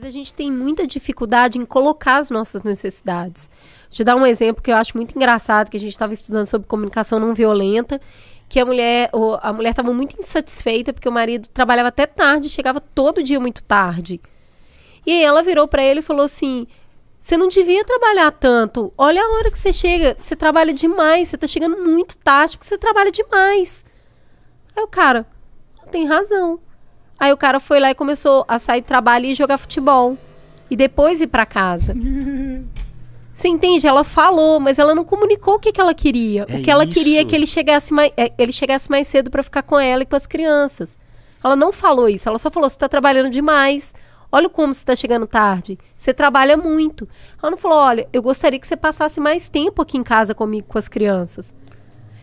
a gente tem muita dificuldade em colocar as nossas necessidades. Vou te dar um exemplo que eu acho muito engraçado, que a gente estava estudando sobre comunicação não violenta, que a mulher estava muito insatisfeita porque o marido trabalhava até tarde, chegava todo dia muito tarde. E aí ela virou para ele e falou assim: você não devia trabalhar tanto. Olha a hora que você chega. Você trabalha demais. Você tá chegando muito tarde porque você trabalha demais. Aí o cara, tem razão. Aí o cara foi lá e começou a sair do trabalho e jogar futebol. E depois ir pra casa. Você entende? Ela falou, mas ela não comunicou o que ela queria. O que ela queria é que ele chegasse mais cedo pra ficar com ela e com as crianças. Ela não falou isso. Ela só falou: você tá trabalhando demais. Olha como você está chegando tarde. Você trabalha muito. Ela não falou: olha, eu gostaria que você passasse mais tempo aqui em casa comigo, com as crianças.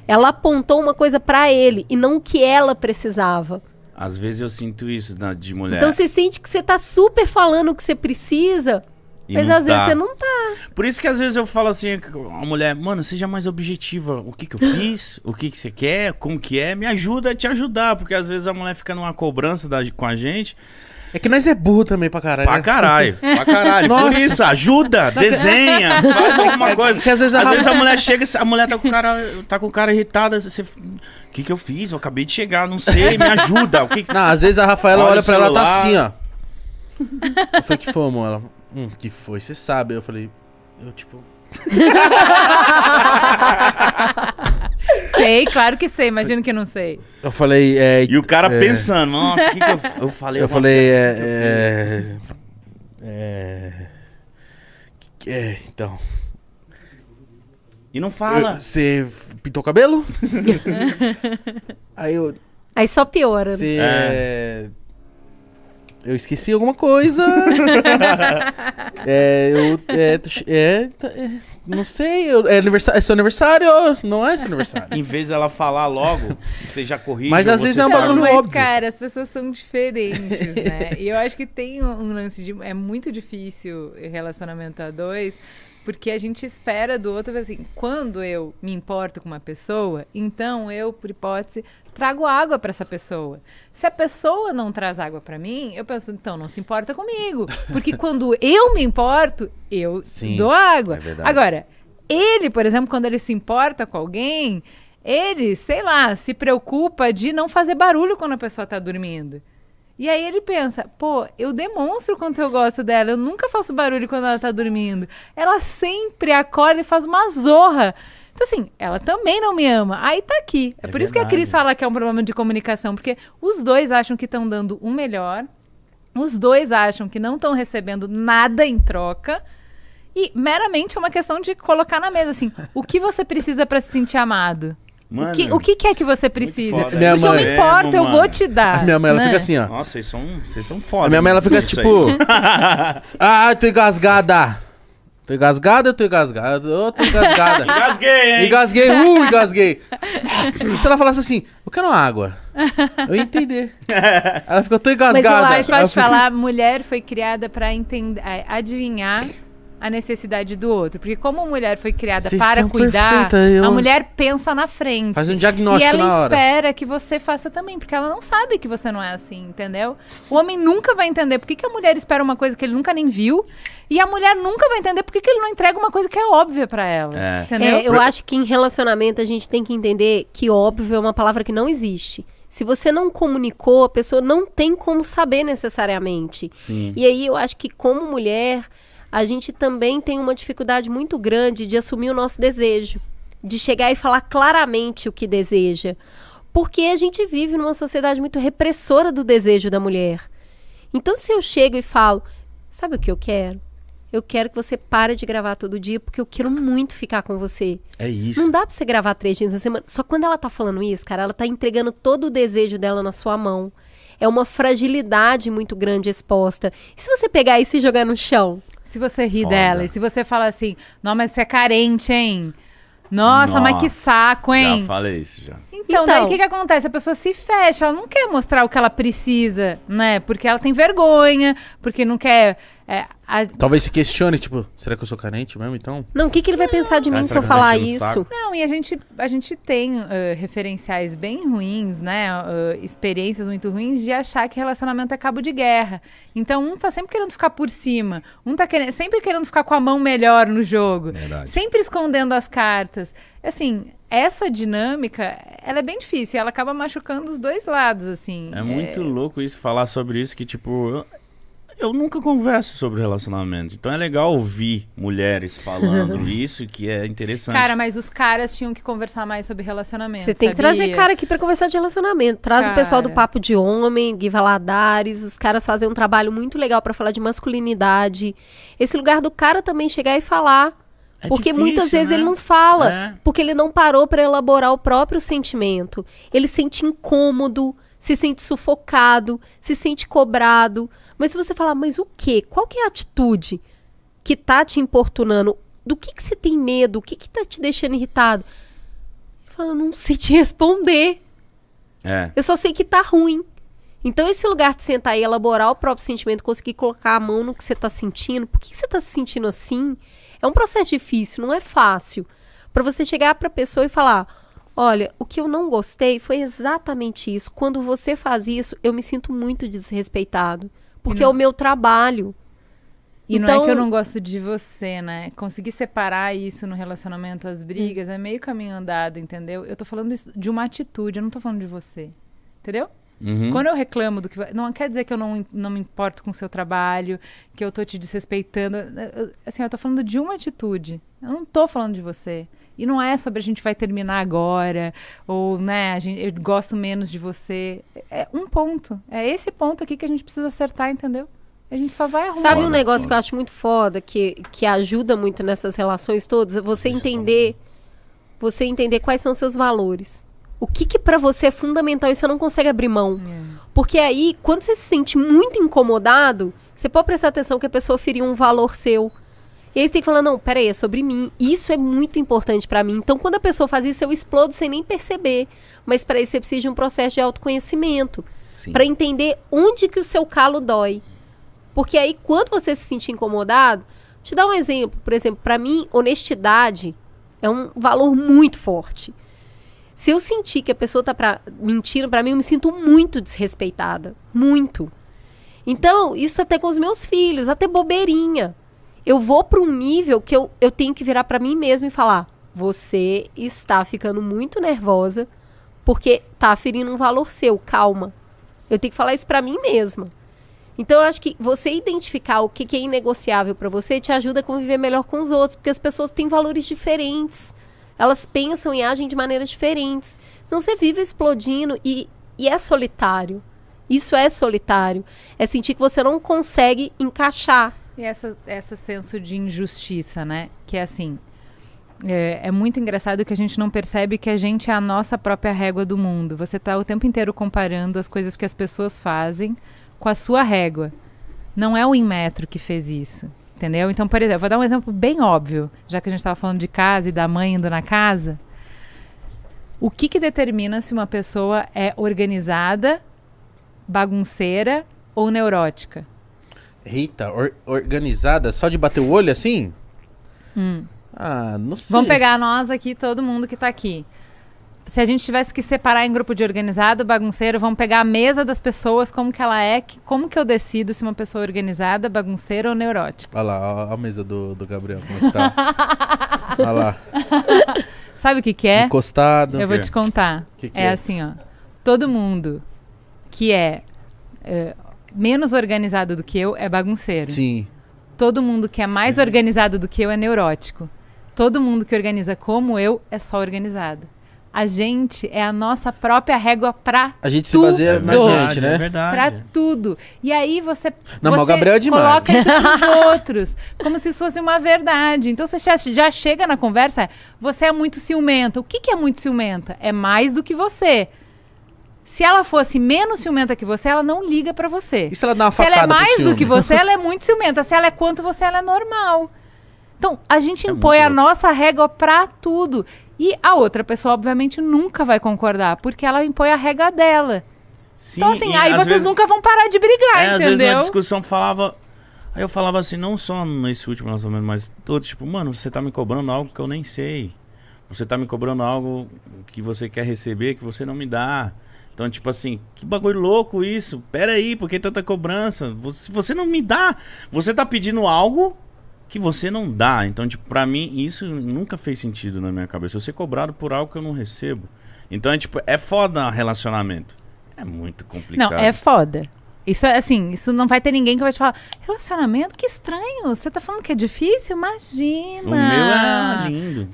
Ela apontou uma coisa para ele e não o que ela precisava. Às vezes eu sinto isso de mulher. Então você sente que você tá super falando o que você precisa, mas às vezes você não tá. Por isso que às vezes eu falo assim, a mulher: mano, seja mais objetiva. O que eu fiz? O que você quer? Como que é? Me ajuda a te ajudar. Porque às vezes a mulher fica numa cobrança com a gente. É que nós é burro também pra caralho. Pra caralho, pra caralho. Nossa. Por isso, ajuda, desenha, faz alguma coisa. Que às vezes a mulher chega, a mulher tá com o cara irritada. Você, o que eu fiz? Eu acabei de chegar, não sei, me ajuda. Não, às vezes a Rafaela olha pra ela e tá assim, ó. Eu falei: que foi, amor? Ela: que foi? Você sabe. Eu falei: Sei, claro que sei, imagino que não sei. Eu falei... E o cara pensando: nossa, o que eu falei? Eu falei, então... E não fala. Você pintou o cabelo? Aí só piora. Eu esqueci alguma coisa. Não sei. É seu aniversário? Não é seu aniversário. Em vez dela falar logo, você já corrige. Mas às vezes é um bagulho mas, óbvio. cara, as pessoas são diferentes, né? E eu acho que tem um lance de... É muito difícil relacionamento a dois, porque a gente espera do outro, assim, quando eu me importo com uma pessoa, então eu, por hipótese, trago água pra essa pessoa. Se a pessoa não traz água pra mim, eu penso: então não se importa comigo. Porque quando eu me importo, eu dou água. É verdade. Agora, ele, por exemplo, quando ele se importa com alguém, ele, sei lá, se preocupa de não fazer barulho quando a pessoa tá dormindo. E aí ele pensa: pô, eu demonstro quanto eu gosto dela, eu nunca faço barulho quando ela tá dormindo. Ela sempre acorda e faz uma zorra. Então, assim, ela também não me ama. Aí tá aqui. É por isso que a Cris fala que é um problema de comunicação, porque os dois acham que estão dando o melhor, os dois acham que não estão recebendo nada em troca, e meramente é uma questão de colocar na mesa, assim, o que você precisa pra se sentir amado? Mano, o que é que você precisa? foda. Porque eu me importo, eu vou te dar. A minha mãe, ela né? fica assim, ó. Nossa, vocês são foda. A minha mãe, ela fica Isso tipo... aí. Tô engasgada. Tô engasgada, eu tô engasgada. Eu tô engasgada. Engasguei, hein? Engasguei. E se ela falasse assim: eu quero uma água, eu ia entender. Ela ficou: tô engasgada. Mas eu acho falar, mulher foi criada pra adivinhar a necessidade do outro. Porque como a mulher foi criada para cuidar, a mulher pensa na frente. Faz um diagnóstico na hora. E ela espera que você faça também, porque ela não sabe que você não é assim, entendeu? O homem nunca vai entender por que a mulher espera uma coisa que ele nunca nem viu, e a mulher nunca vai entender por que ele não entrega uma coisa que é óbvia pra ela, entendeu? Eu acho que em relacionamento a gente tem que entender que óbvio é uma palavra que não existe. Se você não comunicou, a pessoa não tem como saber necessariamente. Sim. E aí eu acho que como mulher... a gente também tem uma dificuldade muito grande de assumir o nosso desejo, de chegar e falar claramente o que deseja, porque a gente vive numa sociedade muito repressora do desejo da mulher. Então, se eu chego e falo: sabe o que eu quero? Eu quero que você pare de gravar todo dia, porque eu quero muito ficar com você. É isso. Não dá pra você gravar 3 dias na semana. Só quando ela tá falando isso, cara, ela tá entregando todo o desejo dela na sua mão. É uma fragilidade muito grande exposta. E se você pegar isso e jogar no chão? Se você ri dela, e se você fala assim: não, mas você é carente, hein? Nossa, mas que saco, hein? Já falei isso, já. Então, daí o que acontece? A pessoa se fecha, ela não quer mostrar o que ela precisa, né? Porque ela tem vergonha, porque não quer... Talvez se questione, tipo, será que eu sou carente mesmo, então? Não, o que ele vai pensar de mim se eu falar isso? Não, e a gente tem referenciais bem ruins, né? Experiências muito ruins de achar que relacionamento é cabo de guerra. Então, um tá sempre querendo ficar por cima. Um tá sempre querendo ficar com a mão melhor no jogo. Verdade. Sempre escondendo as cartas. Assim, essa dinâmica, ela é bem difícil. Ela acaba machucando os dois lados, assim. É muito louco isso, falar sobre isso, que tipo... Eu nunca converso sobre relacionamento. Então é legal ouvir mulheres falando isso, que é interessante. Cara, mas os caras tinham que conversar mais sobre relacionamento. Você tem que trazer cara aqui pra conversar de relacionamento. Traz o pessoal do Papo de Homem, Gui Valadares. Os caras fazem um trabalho muito legal pra falar de masculinidade. Esse lugar do cara também chegar e falar. Porque difícil, muitas vezes né? ele não fala. Porque ele não parou pra elaborar o próprio sentimento. Ele se sente incômodo, se sente sufocado, se sente cobrado. Mas se você falar, mas o quê? Qual que é a atitude que tá te importunando? Do que você tem medo? O que tá te deixando irritado? Ele fala, eu não sei te responder. Eu só sei que tá ruim. Então esse lugar de sentar e elaborar o próprio sentimento, conseguir colocar a mão no que você tá sentindo, por que você tá se sentindo assim? É um processo difícil, não é fácil. Pra você chegar pra pessoa e falar, olha, o que eu não gostei foi exatamente isso. Quando você faz isso, eu me sinto muito desrespeitado. Porque é o meu trabalho. E então, não é que eu não gosto de você, né? Conseguir separar isso no relacionamento, as brigas, é meio caminho andado, entendeu? Eu tô falando isso de uma atitude, eu não tô falando de você. Entendeu? Quando eu reclamo do que... Não quer dizer que eu não me importo com o seu trabalho, que eu tô te desrespeitando. Assim, eu tô falando de uma atitude. Eu não tô falando de você. E não é sobre a gente vai terminar agora, ou, né, eu gosto menos de você. É um ponto. É esse ponto aqui que a gente precisa acertar, entendeu? A gente só vai arrumar. Sabe um negócio que eu acho muito foda, que ajuda muito nessas relações todas? Você entender quais são os seus valores. O que pra você é fundamental e você não consegue abrir mão. Porque aí, quando você se sente muito incomodado, você pode prestar atenção que a pessoa feriu um valor seu. E aí você tem que falar, não, peraí, é sobre mim. Isso é muito importante pra mim. Então, quando a pessoa faz isso, eu explodo sem nem perceber. Mas pra isso, você precisa de um processo de autoconhecimento. Pra entender onde que o seu calo dói. Porque aí, quando você se sentir incomodado... Te dar um exemplo. Por exemplo, pra mim, honestidade é um valor muito forte. Se eu sentir que a pessoa tá mentindo pra mim, eu me sinto muito desrespeitada. Muito. Então, isso até com os meus filhos, até bobeirinha. Eu vou para um nível que eu tenho que virar para mim mesma e falar, você está ficando muito nervosa porque tá ferindo um valor seu, calma. Eu tenho que falar isso para mim mesma. Então eu acho que você identificar o que é inegociável para você te ajuda a conviver melhor com os outros, porque as pessoas têm valores diferentes. Elas pensam e agem de maneiras diferentes. Senão você vive explodindo e é solitário. Isso é solitário. É sentir que você não consegue encaixar. E esse senso de injustiça, né? Que é assim, é muito engraçado que a gente não percebe que a gente é a nossa própria régua do mundo. Você tá o tempo inteiro comparando as coisas que as pessoas fazem com a sua régua. Não é o Inmetro que fez isso, entendeu? Então, por exemplo, vou dar um exemplo bem óbvio, já que a gente estava falando de casa e da mãe indo na casa. O que determina se uma pessoa é organizada, bagunceira ou neurótica? Eita, organizada só de bater o olho assim? Ah, não sei. Vamos pegar nós aqui, todo mundo que tá aqui. Se a gente tivesse que separar em grupo de organizado, bagunceiro, vamos pegar a mesa das pessoas, como que ela é, como que eu decido se uma pessoa é organizada, bagunceira ou neurótica? Olha lá, a mesa do Gabriel, como é que tá? Olha lá. Sabe o que é? Encostado. Eu vou te contar. Que é assim, ó. Todo mundo que é menos organizado do que eu é bagunceiro. Sim. Todo mundo que é mais organizado do que eu é neurótico. Todo mundo que organiza como eu é só organizado. A gente é a nossa própria régua pra A gente se baseia na gente, né? É verdade. Pra tudo. E aí você, Não, mas o você Gabriel é demais. coloca isso pros outros, como se isso fosse uma verdade. Então você já chega na conversa, você é muito ciumenta. O que é muito ciumenta? É mais do que você. Se ela fosse menos ciumenta que você, ela não liga pra você. E se ela dá uma Se ela facada é mais pro ciúme? do que você, ela é muito ciumenta. Se ela é quanto você, ela é normal. Então, a gente É impõe muito a louco. nossa régua pra tudo. E a outra pessoa, obviamente, nunca vai concordar, porque ela impõe a regra dela. Sim, Então, assim, e aí às vocês vezes- nunca vão parar de brigar, às vezes entendeu? na discussão falava. Aí eu falava assim, não só nesse último lançamento, mas todos, tipo, mano, você tá me cobrando algo que eu nem sei. Você tá me cobrando algo que você quer receber, que você não me dá. Então, tipo assim, que bagulho louco isso. Pera aí, por que tanta cobrança? Você não me dá. Você tá pedindo algo que você não dá. Então, tipo, pra mim, isso nunca fez sentido na minha cabeça. Eu ser cobrado por algo que eu não recebo. Então, é tipo, é foda relacionamento. É muito complicado. Não, é foda. Isso é assim, isso não vai ter ninguém que vai te falar, relacionamento, que estranho, você tá falando que é difícil? Imagina. O meu é lindo.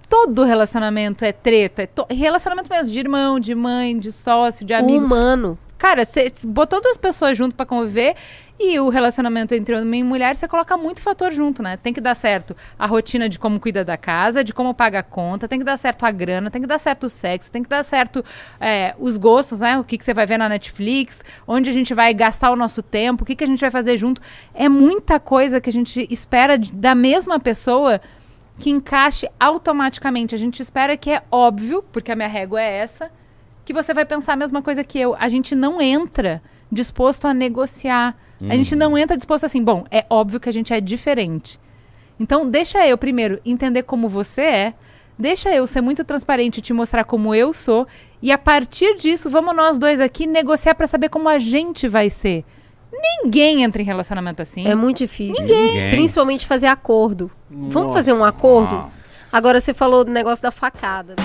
Todo relacionamento é treta. Relacionamento mesmo, de irmão, de mãe, de sócio, de amigo. Humano. Cara, você botou duas pessoas junto pra conviver e o relacionamento entre homem e mulher, você coloca muito fator junto, né? Tem que dar certo a rotina de como cuida da casa, de como paga a conta, tem que dar certo a grana, tem que dar certo o sexo, tem que dar certo os gostos, né? O que você vai ver na Netflix, onde a gente vai gastar o nosso tempo, o que a gente vai fazer junto. É muita coisa que a gente espera da mesma pessoa que encaixe automaticamente. A gente espera que é óbvio, porque a minha régua é essa, que você vai pensar a mesma coisa que eu. A gente não entra disposto a negociar. A gente não entra disposto assim, bom, é óbvio que a gente é diferente. Então, deixa eu primeiro entender como você é, deixa eu ser muito transparente e te mostrar como eu sou, e a partir disso, vamos nós dois aqui negociar pra saber como a gente vai ser. Ninguém entra em relacionamento assim. É muito difícil. Ninguém. Principalmente fazer acordo. Vamos fazer um acordo? Nossa. Agora você falou do negócio da facada, né?